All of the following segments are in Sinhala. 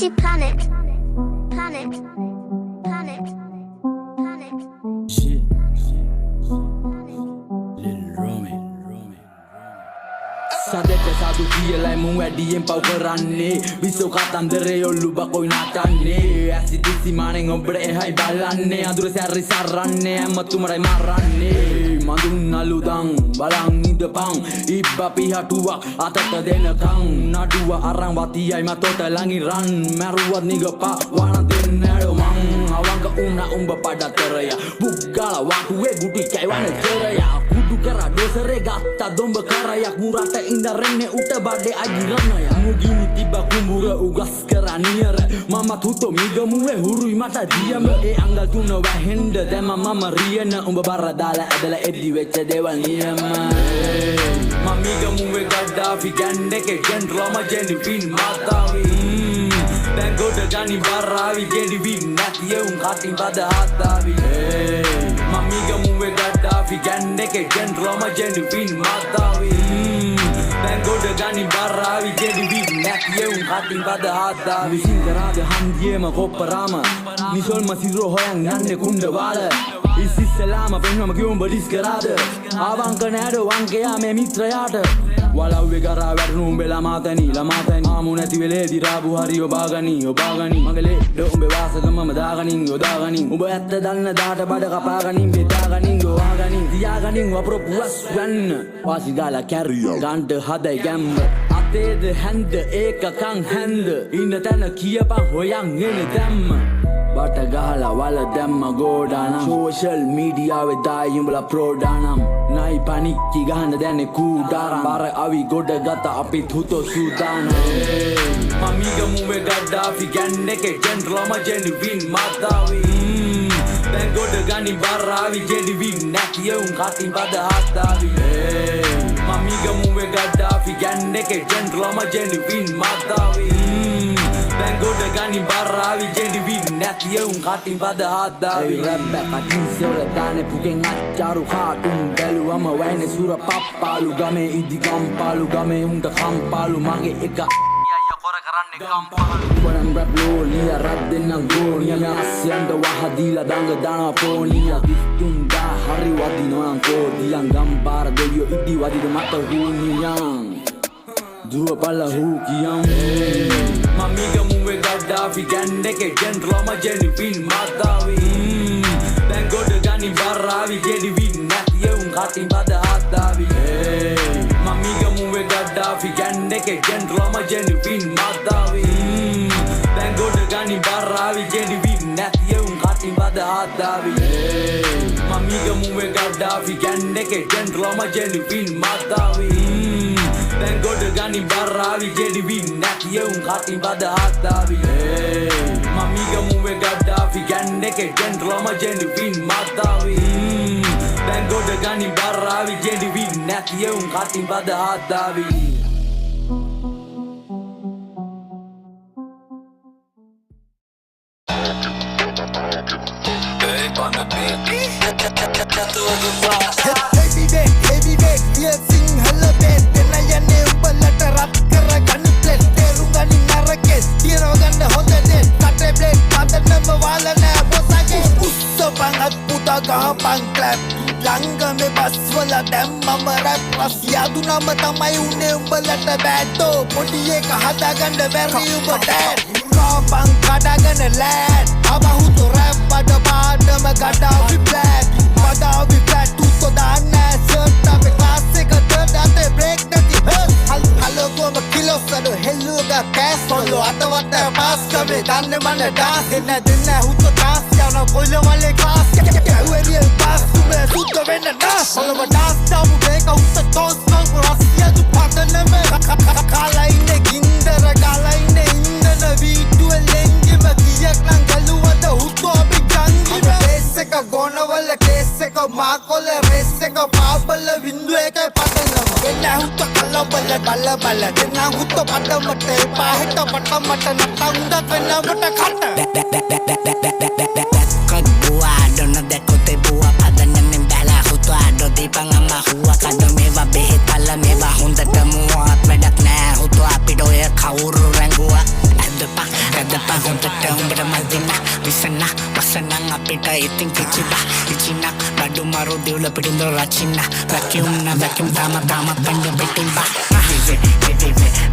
She panic, panic, panic, panic. Shit. Little Romy. Sadete sadu කියලයි මුන් වැඩියෙන් පව් කරන්නේ විසෝ කතන්දරේ ඔල්ලු බකොයි නටන්නේ ඇසිදිසි මානෙන් ඔබට එහයි බලන්නේ අඳුර සැරි සරන්නේ ඇමතුමරයි මරන්නේ මඳුන් නළුදන් බලන් ඉඳපන් ඉබ්බ පිහටුවක් අතට දෙනකන් නඩුව අරන් වතියයි මතොට ළඟින් රන් මැරුවත් නිගපා වන දෙන්නඩ මං අවංක උනා උඹ පඩතරය බුග්ගල වටුවේ ගුටි කැවන කරය කුඩු කරා දොසරේ ගත්තා දොඹ කරයක් මුරට ඉඳරන්නේ උට බඩේ අගිරණය මුගිනි තිබ්බ කුඹුර උගස් කරා නියර මම තුතෝ මිගමුවේ හුරුයි මට දියම ඒ අංගල් තුන වැහෙන්ද දැම මම රියන උඹ බර දාලා ඇදලා එද්දි වෙච්ච දේවල් නියම මම මිගමුවේ ගඩාෆි ගන්ඩේ ජෙන්රෝම ජෙනිෆින් මාතාවි දැන් ගොඩ ගනි බරාවි ජෙනිෆින් නැතිය උන් කටින් බද හතාවි මම මිගමුවේ ගඩාෆි ගන්ඩේ ජෙන්රෝම ජෙනිෆින් මාතාවි දැන් ගොඩ ගනි බරාවි ජෙනිෆින් නැතිය උන් කටින් බද හතාවි සිංගරාද හන්දියේම කොප්පරාම නිසොල්ම සිරෝ හොයන් යන්නේ කුණ්ඩ වාල ඉසිස්සලාම පෙන්වම කිව්වම බඩිස් කරාද ආවංක නෑඩ වංකයා මේ මිත්‍රයාට වලව්වේ කරා වැටුණු උඹේ ළමාතනි ආමු නැති වෙලේ දිරාපු හරි ඔබාගනි මගේ ලෙඩ උඹේ වාසකමම දාගනින් යොදාගනින් උඹ ඇත්ත දන්න දාට බඩ කපාගනින් බෙදාගනින් යොවාගනින් තියාගනින් වපරපුවස් වන්න වාසි ගාලා කැරියෝ ගන්ඩ හදයි ගැම්ම අතේද හැන්ද ඒකකං හැන්ද ඉන්න තැන කියපන් හොයන් එන දැම්ම බට ගහලා වල දැම්ම ගෝඩානම් සෝෂල් මීඩියාවේ දායි උඹලා ප්‍රෝඩානම් නයි පනික්කි ගහන්න දැන්නේ කූඩාරම් බර අවි ගොඩ ගත අපිත් හුතෝ සූදානම් මමිගමුවේ ගඩාෆි ගන්ඩේ ජෙන්රෝම ජෙනිෆින් මාතාවි දැන් ගොඩ ගනි බරාවි ජෙනිෆින් නැතිය උන් කටින් බද හතාවි මමිගමුවේ ගඩාෆි ගන්ඩේ ජෙන්රෝම ජෙනිෆින් මාතාවි දැන් ගොඩ ගනි බරාවි ජෙනිෆින් නැතිය උන් කටින් බද හතාවි රැබ්බ කටින් සෙවල දානේ පුගෙන් අච්චාරු කාටුන් බැලුවම වයිනේ සුර පප්පාලු ගමේ ඉදි ගම්පාලු ගමේ උන්ට කම්පාලු මගේ එක කොර කරන්නේ ගම්පාලු වරන් රැප් ලෝනියා රැප් දෙන්න ගෝනියා අස්යන්ට වහදීලා දඟ දානවා පෝනියා දිස්තුන්දා හරි වදිනවා කෝදියන් ගම්පාර දෙවියෝ ඉදි වදිද මත හුනියන් දුව පල්ල හූ කියම් මමිගමුවේ ගඩාෆි ගන්ඩේ ජෙන්රෝම ජෙනිෆින් මාතාවි දැන් ගොඩ ගනි බරාවි ජෙනිෆින් නැතිය උන් කටින් බද හතාවි මමිගමුවේ ගඩාෆි ගන්ඩේ ජෙන්රෝම ජෙනිෆින් මාතාවි දැන් ගොඩ ගනි බරාවි ජෙනිෆින් නැතිය උන් කටින් බද හතාවි මමිගමුවේ ගඩාෆි ගන්ඩේ ජෙන්රෝම ජෙනිෆින් මාතාවි දැන් ගොඩ ගනි බරාවි ජෙනිෆින් නැතිය උන් කටින් බද හතාවි මමිගමුවේ ගඩාෆි ගන්ඩේ ජෙන්රෝම ජෙනිෆින් මාතාවි දැන් ගොඩ ගනි බරාවි ජෙනිෆින් නැතිය උන් කටින් බද හතාවි heavy weight, yeah, sinhala bed. Then I am ubalata rap kara gun plate. Terungani naraket, tiro ganda honda net. Kate blade, kata nama wala na bosage. Usso bangat puta gaha bang clap. Langa me bas wala dem mama rap. Ras yadu nama tamai une ubalata bato. Podi eka hada ganda berri ubadad. Raw bang kada gana lad. Abahu to rap pada pada me kada we black. Pada we flat tu to dana. Certa pe class ka third ate break nati. Hello go ma kilo salo hello ga cash follow atawata pass kame danne mana dance inna dinna huto dance yana koile wale class real pass tu me sutta venna dance follow ma dance tamu break out the toss no rasiya tu patana me kala inne gindara kala inne indana video lenge ma kiyak nan galuwada huto abi gangi me race ka gona wala case ka ma kole race ka paabala windu ekay patana enna huto kala bala bala denna huto patta matte pahita patta matta natta unda penna matta khatta kad bua dona dekote bua padana men bala huto ado dipanga ma huwa kado meva behitala meva hunda tamuat medak na huto apido ya kauru rangua nang apita itin kichida ichina badu maru divla pidindo rachina vacuum tama panja bitimba Vive,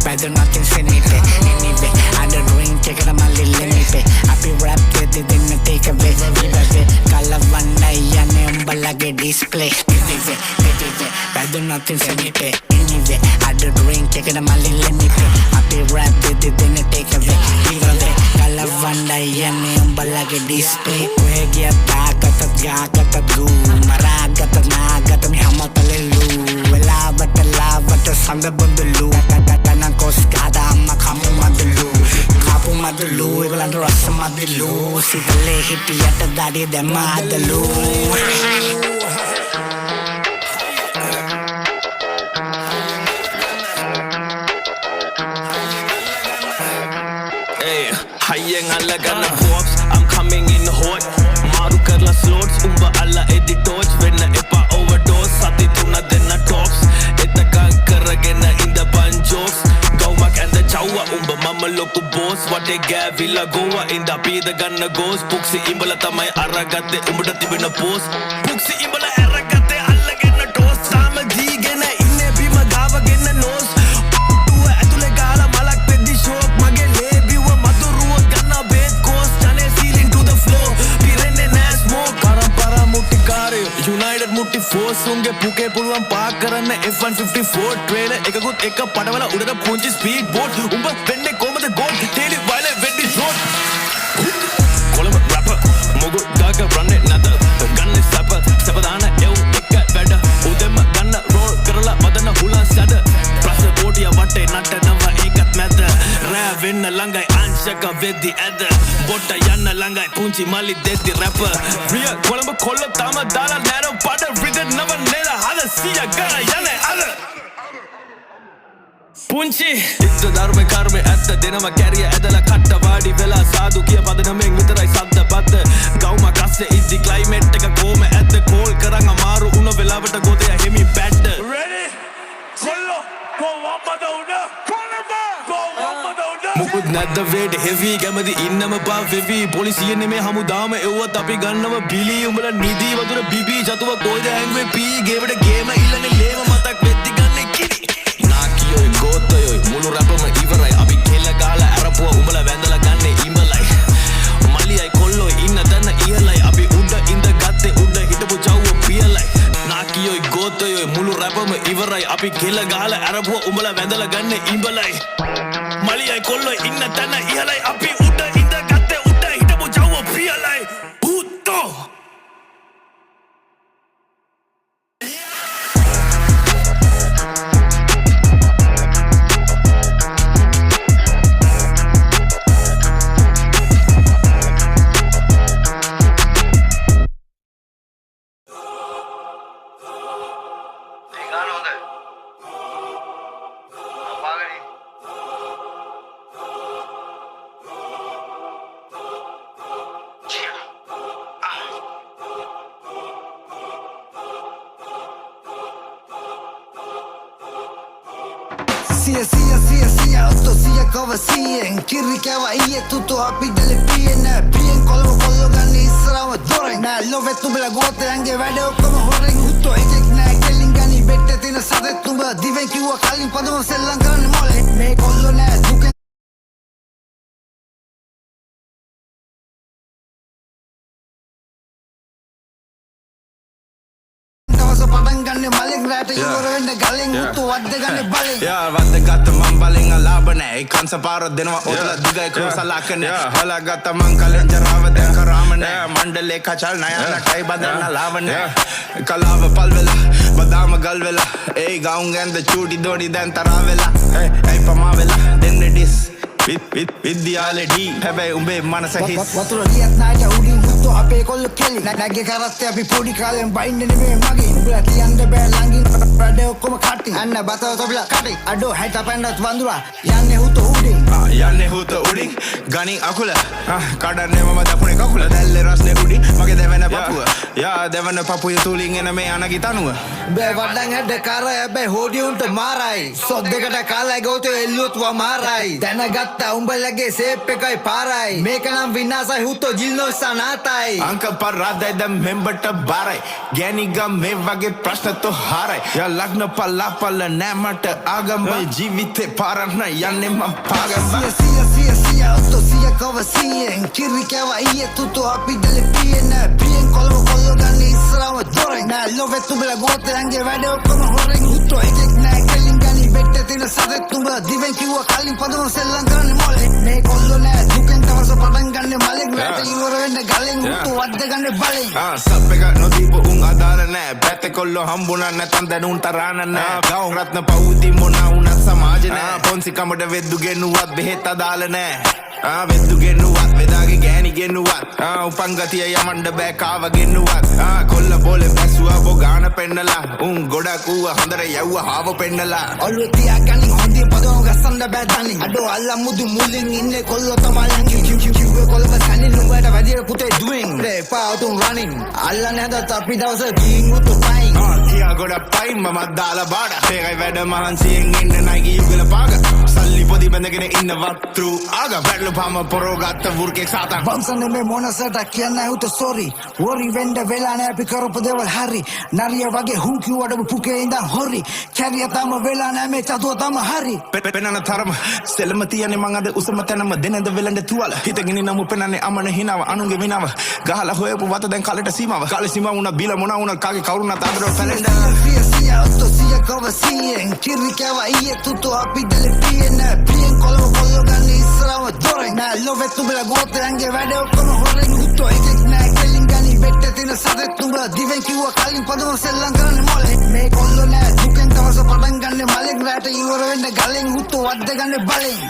badu nothing senite anyway under doing check it my little limit I be rap with it in the take away vive kalavana yane umbalage display vive badu nothing senite anyway under doing check it my little limit I be rap with it in the take away vive kalavana yane umbalage display we get back at gu maragat nagat mi hamatalelu lavata sanga bundulu tanang kos kada makamu madulu iwalan rasa madulu sidale hitiyata dadi demadalu hey hayeng alla gana corpse I'm coming in hot maru karla slots umba alla editors venna epa overdose sati tuna denna tops etakan karagena in the banjos gaumak and the chawwa umba mama loku boss what they gavilla goa in the be the ganna goes puksi imbala tamai aragatte umbada tibena post puksi imbala aragatte allagena toast sama jigena inne bima gavagena nose tuwa atule gala malak peddi shop mage lebiwa maduruwa ganna bed coast jane ceiling to the floor pirenne nas smoke parampara mutikare united mutti force unge puke puluwan park karanna F154 trailer ekakut eka padawala udara punchi speed boat umba wenne komada gold teli violet weddi short kolama rapper mogu gaga run it nada gun is sapper sabadana ev ekka beda udema ganna roll karala madana hulan sada prasa botiya watte natta nava ekat meda ra wenna langai anshaka veddi ada botta yanna langai punchi mali deddi rapper real kolama kolla tama dala nero pada rigid never nela hada siya gara yana ada punchi itta dharme karme atta denama carrier adala katta wadi vela sadu kiya padanamen vitarai sadda batta gauma kasse iddi climate එක kome atta call karan amaru una velawata godeya hemi batter ready kollo go wamada una kolaba go wamada una mukut nadda weight heavy gamadi innama ba heavy polisiye neme hamudama evvat api gannama bili umbala nidi wadura bibi jatuwa koida hangwe p gevada game illane leva matak vetti ganne kiri nakiyoy gotoyoy mulu rapama ivarai api kella gala arapuwa umbala vendala ganne imbalai maliyai kolloy inna danna ihalai api udda inda gatte udda hitapu jawwa piyalai nakiyoy gotoyoy mulu rapama ivarai api kella gala arapuwa umbala vendala ganne imbalai maliyai kolloy inna danna ihalai api udda inda gatte udda hitapu jawwa piyalai hutto Sia otto sia kova sien kirri keva iye tuto api dele pien kollo ganni israwa doren na love tubla gote ange vade okkoma horen utto ekek na kelin gani bette tina sade tuba diven kiwa kalin padama sellan karanne mole me kollo na duke Padanganne malen rata yura wenna galen uttu waddaganne balen yeah waddagatha man balen alaba nae kansa paro denawa odla digai krosalakane hala gatta man kalenja rawa den karamane mandale kachal nayana tai badana lavane kalava palvela badama galvela ei gaungen the chudi dodi den taravela ei pamavela denne dis විද්‍යාලේ ඩී හැබැයි උඹේ මනස හිස් වතුර ලියත් නාට උඩින් මුත්තු අපේ කොල්ල කෙලි නැග්ගේ කරත්තේ අපි පොඩි කාලෙන් බයින්න නෙමෙයි මගේ උඹලා කියන්න බෑ ළඟින් වැඩ ඔක්කොම කටි අන්න බතව තොපිලා කටි අඩෝ 60 පැන්නත් වඳුරා යන්නේ හුත උඩින් යන්නේ හුත උඩින් ගණි අකුල කඩන්නේ මම දකුණේ කකුල දැල්ලේ රස්නේ උඩින් මගේ දෙවෙන පපුව යා දෙවන පපුය තුලින් එන මේ අනගිතනුව බෑ වඩන් හැඩ කර හැබැයි හෝඩි උන්ට මාරයි සොද්දකට කාලයි ගෞතෝ එල්ලුවත් වමාරයි දැනගත්තා උඹලගේ සේප් එකයි පාරයි මේක නම් විනාසයි හුත්තෝ ජිල්නෝ සනාතයි අංක පරාදයි දැන් මෙම්බට බාරයි ගෑනිගම් මේ වගේ ප්‍රශ්න තෝ හාරයි යා ලග්න පල්ලාපල නෑ මට ආගම ජීවිතේ පාරන්න යන්නේ මම පාගම Sia otto sia kova sien Kiri kava iye tutto api delle piene Pien kollo ganni israwa doreng Nää love tubela gote ange vade okkoma horeng Hutto ekek nää kellin gani vette tina sadet tuba Diven kiwa kallin padon sellan karanne mole Ne kollo nää duken tavasa padan ganne malek Vete iwara venne galen hutto wadde ganne baleng sub එක නොදීපු උන් අදාළ නෑ බැත කොල්ලෝ හම්බුණා නැතන් දැන් උන්ට රාන නෑ ගවුම් රත්න පවුති මොනා උනත් සමාජ නෑ පොන්සි කමඩ වෙද්දු ගෙනුවත් බෙහෙත් අදාළ නෑ වෙද්දු ගෙනුවත් වෙදාගේ ගෑණි ගෙනුවත් උපංගතිය යමණ්ඩ බෑ කාව ගෙනුවත් කොල්ල බෝලේ බැසුවා බොගාන පෙන්නලා උන් ගොඩක් ඌව හොඳට යව්ව හාව පෙන්නලා ඔළුව තියාගනින් හොඳින් පදවම ගස්සන්න බෑ තනින් අඩෝ අල්ලා මුදු මුලින් ඉන්නේ කොල්ලෝ තමලන් කිව්වේ කොල්ලව සනින් නුඹට වැඩිය පුතේ doing play out on running අල්ලා නැදත් අපි දවස ගින් උතු පයින් කියා ගොඩක් පයින් මම දාලා බාඩ ඒකයි වැඩ මහන්සියෙන් ඉන්න නයිගි යුගල පාග සල්ලි පොදි බැඳගෙන ඉන්න වත්තු ආග වැටලු පාම පොරෝ ගත්ත වුර්කෙක් සාතන් වංශනේ මේ මොනසට කියන්නේ උත sorry worry වෙන්න වෙලා නෑ අපි කරපු දේවල් හරි නරිය වගේ හුන් කිව්වට පුකේ ඉඳන් හොරි කැරිය තම වෙලා නෑ මේ චතුව තම හරි පෙන්නන තරම සෙලම තියන්නේ මං අද උසම තැනම දෙනද වෙලඳ තුවල හිතගෙන නමු පෙන්නන්නේ අමන හිනාව අනුන්ගේ විනාව ගහලා හොයපු වත දැන් කලට සීමාව කාලේ සීමාව උනා බීලා මොනා උනා කාගේ කවුරුනත් අදරෝ පැලෙන්ඩා sia otto sia kova sien kiri kava iye tutto api delle piene pien kollo ganni israwa doreng nää love tubela gote ange vade okkoma horeng hutto ekek nää kellin gani vette tina sadet tuba diven kiwa kallin padon sellan karanne mole me kollo nää duken tavasa padan ganne malek rata iwara venne galen hutto wadde ganne baleng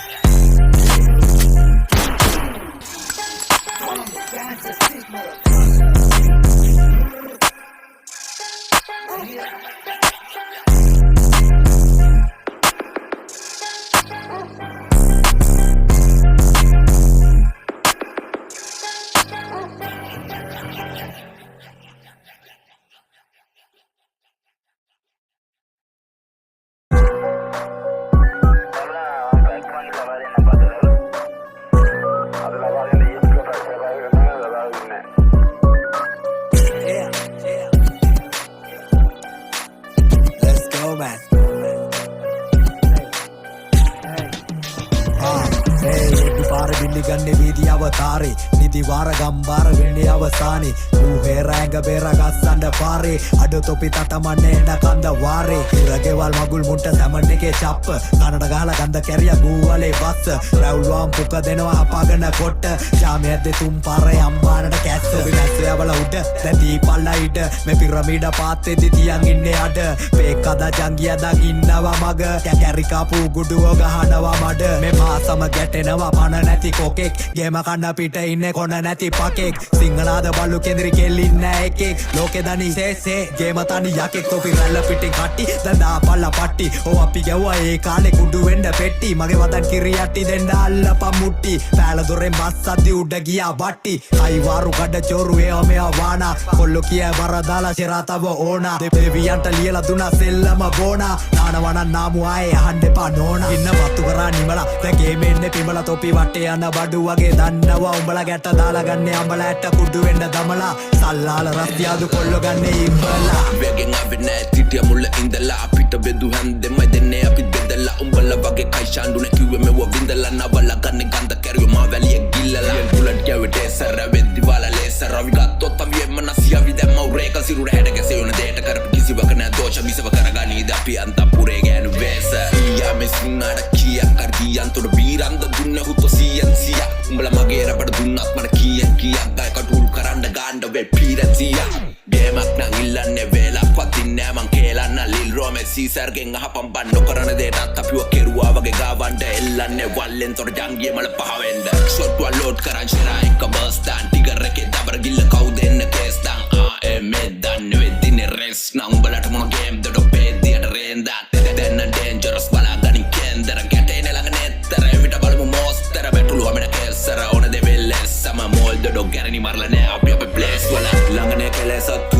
ගන්නේ වීදි අවතාරේ නිදි වාර ගම්බාර වෙන්නේ අවසානේ ඌ හේරෑංග බේර ගස්සන්න පාරේ අඩ තොපි තටමන්නේ එන කන්ද වාරේ ඉරගෙවල් මගුල් මුන්ට සැමන් එකේ චප්ප කනට ගහලා ගඳ කැරිය ගූවලේ බස්ස රැවුල්වාම් පුක දෙනවා අපාගෙන කොට ශාමයේ දෙතුම් පාරේ අම්බානට කැස්ස විනාසයවල උඩ දැටි පල්ලා ඉඩ මේ පිරමීඩ පාත්තේදි තියන් ඉන්නේ අඩ පේකද ජංගිය දකින්නවා මග කැරිකාපු ගුඩුව ගහනවා මඩ මේ මාසම ගැටෙනවා පණ නැති කොකෙක් ගේම කන්න පිට ඉන්නේ කොන නැති පකෙක් සිංහනාද බලු කෙන්දිරි කෙල්ලින්න එකෙක් ලෝකෙ දනි සේසේ ගේම තනි යකෙක් තොපි රැල්ල පිටින් කට්ටි දන්දා පල්ලා පට්ටි ඕ අපි ගැව්වා ඒ කාලේ කුඩු වෙන්න පෙට්ටි මගේ වදන් කිරි යටි දෙන්න අල්ලපන් මුට්ටි පෑල දොරෙන් බස් අද්දි උඩ ගියා බට්ටි අයි වාරු කඩ චෝරු ඒව මෙයා වානා කොල්ලෝ කිය බර දාලා සිරාතව ඕනා දෙවියන්ට ලියලා දුනා සෙල්ලම බෝනා නානවන නාමු ආයේ අහන්න එපා නෝනා ඉන්න වත්තු කරා නිමලා දැන් ගේමේ ඉන්නේ පිමලා තොපි වටේ යන බඩු වගේ දන්නවා උඹලා ගැට දාලා ගන්නේ අඹලා ඇට කුඩු වෙන්න දමලා සල්ලාල රස්තියාදු කොල්ල ගන්නේ ඉඹලා වෙගෙන් ආවේ නෑ තිටිය මුල්ල ඉඳලා අපිට බෙදු හැන්දෙම දෙන්නේ අපි බෙදලා උඹලා වගේ කයිෂාන්ඩුනේ කිව්වේ මෙව විඳලා නවලා ගන්නේ ගඳ කැරිය මා වැලිය ගිල්ලලා බුලට් ගැවේ ටේසර් වෙද්දි වාලා ලේසර් අපි ගත්තොත් අපි එම්ම නසියවි දැම්ම උරේක සිරුර හැඩ ගැසේ යන දෙයට කරපු කිසිවක නෑ දෝෂ විසව කරගනීද අපි අන්තපුරේ ගෑනු වේස ඊයා මෙසිනාට කියක් කරගියන් තොඩ බීරන්ද දුන්නේ හුත්තු සියන්සියා උඹලා මගේ රබඩ දුන්නත් මට කියක් ගය කටුල් කරන්න ගාන්න වෙ පීරතියා ගේමක් නං ඉල්ලන්නේ වේලක් වදින්නේ මං කේලන්න ලිල් රෝමේ සීසර්ගෙන් අහපම් බන්න කරන දෙයටත් අපිව කෙරුවා වගේ ගාවන්න එල්ලන්නේ වල්ලෙන් තොර ජංගිය මල පහවෙන්න ෂොට්ව ලෝඩ් කරන් ෂෙරා එක බස් දාන් ටිගර් එකේ දබර ගිල්ල කවුද එන්න කේස් දාන් මේ දන්නේ වෙදිනේ රෙස් නං උඹලට මොන ගේම් දඩ පෙදියට රේන්දා දැන් ඩේන්ජරස් බලාගනින් කේන්දර ගැටේ නෙලඟ නෙත්තර එවිට බලමු මොස්තර බෙටුළු අපිට කේසර ඕන දෙවෙල්ලස් සම මෝල් දඩ ගැරණි මරලා නෑ අපි අපේ ප්ලේස් වල ළඟනේ කෙලෙසත්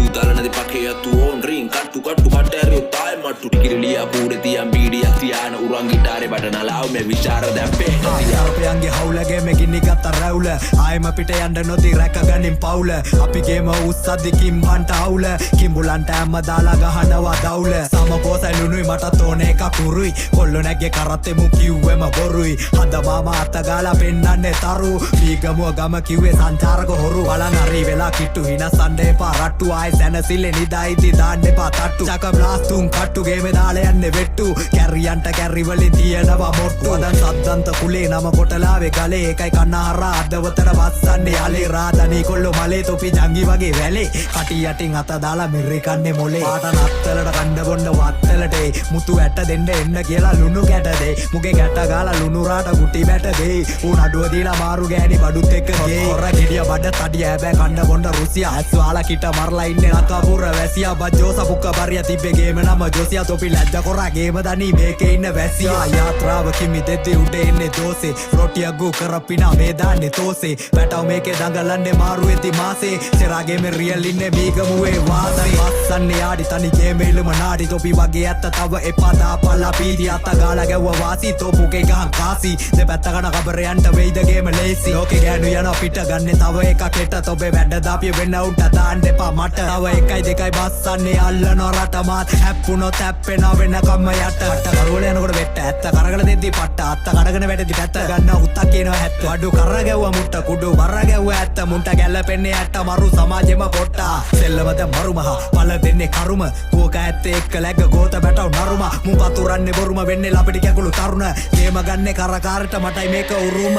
තුටි කිරිලියා පූරතියම් බීඩියක් තියාන උරන් ගිටාරේ බටනලාව මේ විචාර දැම්පේ අරපයන්ගේ හවුලගේ මෙගින්නි ගත්ත රැවුල ආයම පිට යන්න නොදී රැකගනින් පවුල අපිගේම උස්සද්දි කිම්බන්ට අවුල කිම්බුලන්ට ඇම්ම දාලා ගහනවා දවුල සමපෝසයි ලුණුයි මටත් ඕන එකක් උරුයි කොල්ලො නැග්ගේ කරත්තෙමු කිව්වෙම බොරුයි හද මාම අත්තගාලා පෙන්නන්නේ තරු පීගමුව ගම කිව්වේ සංචාරක හොරු බලන් හරි වෙලා කිට්ටු හිනස්සන්න එපා රට්ටු ආයි සැනසිල්ලේ නිදායිති දාන්න එපා තට්ටු චක බ්ලාස්තුන් කට්ටු ගේමේ දාලා යන්නේ වෙට්ටු කැරියන්ට කැරිවලින් තියනවා මොට්ටු අදන් සද්දන්ත කුලේ නම කොටලාවේ ගලේ එකයි කන්නහරා අදවතට වස්සන්නේ යලේ රාදනී කොල්ලෝ මලේ තොපි ජංගි වගේ වැලේ කටි යටින් අත දාලා මිරි කන්නේ මොලේ පාට නත්තලට කණ්ඩ බොන්න වත්තලට මුතු ඇට දෙන්න එන්න කියලා ලුණු කැටදේ මුගේ ගැට ගාලා ලුණු රාට ගුටි බැටදේ ඌ නඩුව දීලා මාරු ගෑණි බඩුත් එක්ක ගේ හොර ගෙඩිය බඩ තඩිය හැබැයි කණ්ඩ බොන්න රුසියා ඇස්වාලා කිට මරලා ඉන්නේ අතපුර වැසියා බජ්ජෝ සපුක්ක බරිය තිබ්බේ ගේම නම ජොසියා තොපි ලැජ්ජ කොරා ගේම දනී මේකේ ඉන්න වැසියා යාත්‍රාව කිමි දෙද්දි උඩේ එන්නේ දෝසේ රොටිය ගු කරපිනා මේ දාන්නේ තෝසේ පැටව මේකේ දඟලන්නේ මාරු වෙති මාසේ සෙරාගේ මේ රියල් ඉන්නේ බීගමුවේ වාසේ වස්සන්නේ යාඩි තනි ගේම ඉල්ලම නාඩි තොපි වගේ ඇත්ත තව එපා දාපල්ලා පීටි අත ගාලා ගැව්වා වාසි තොපුගේ ගහන් කාසි දෙපැත්ත කන කබරයන්ට වෙයිද ගේම ලේසි ලෝකේ ගෑනු යනවා පිට ගන්නේ තව එකක් හෙට තොබේ වැඩ දාපිය වෙන්න උන්ට දාන්න එපා මට තව එකයි දෙකයි බස්සන්නේ අල්ලනවා රට මාත් හැප්පුණොත් හැප්පෙනවා වෙනකම්ම යට අට කරවල යනකොට වෙට්ට ඇත්ත කරගල දෙද්දි පට්ට අත්ත කඩගෙන වැටෙද්දි පැත්ත ගන්න උත්තක් කියනවා හැත්ත වඩු කර ගැව්වා මුට්ට කුඩු බර ගැව්වා ඇත්ත මුන්ට ගැල්ලපෙන්නේ ඇත්ත මරු සමාජෙම පොට්ටා සෙල්ලමද මරුමහ පල දෙන්නේ කරුම කෝක ඇත්තේ එක්ක läග්ග ගෝත බැටව නරුම මුන් පතුරන්නේ බොරුම වෙන්නේ ලපටි කැකුළු තරුණ ගේම ගන්නේ කරකාරට මටයි මේක උරුම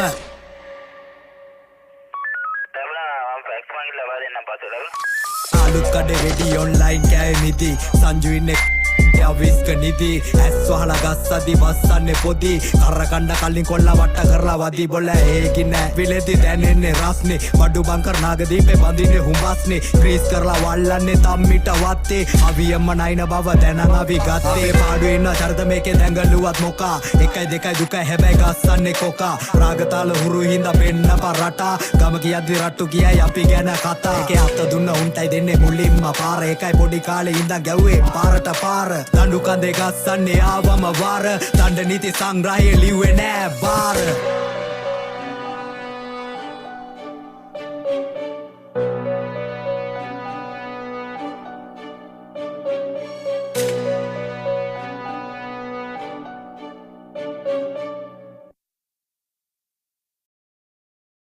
අලුත් කඩේ රෙඩි ඔන්ලයින් කෑවේ මිදි සංජු ඉන්නේ විස්ක නිදි ඇස් වහලා ගස්සදි වස්සන්නේ පොදි කර කණ්ඩ කලින් කොල්ලා වට කරලා වදී බොල ඒකි නෑ විලෙදි දැනෙන්නේ රස්නේ බඩු බංකර් නාගදීපේ බඳින්නේ හුඹස්නේ ක්‍රීස් කරලා වල්ලන්නේ තම්මිට වත්තේ අවියම්ම නයින බව දැනන් අපි ගත්තේ පාඩු ඉන්න චරිත මේකේ දැඟලුවත් මොකා එකයි දෙකයි දුකයි හැබැයි ගස්සන්නේ කොකා රාගතාල හුරු හින්දා පෙන්න පරටා ගම කියද්දි රට්ටු කියයි අපි ගැන කතා ඒකේ අත දුන්න උන්ටයි දෙන්නේ මුලින්ම පාර එකයි පොඩි කාලේ ඉඳන් ගැව්වේ පාරට පාර දඬු කඳේ ගස්සන්නේ ආවම වාර දණ්ඩ නීති සංග්‍රහයේ ලිව්වේ නෑ බාර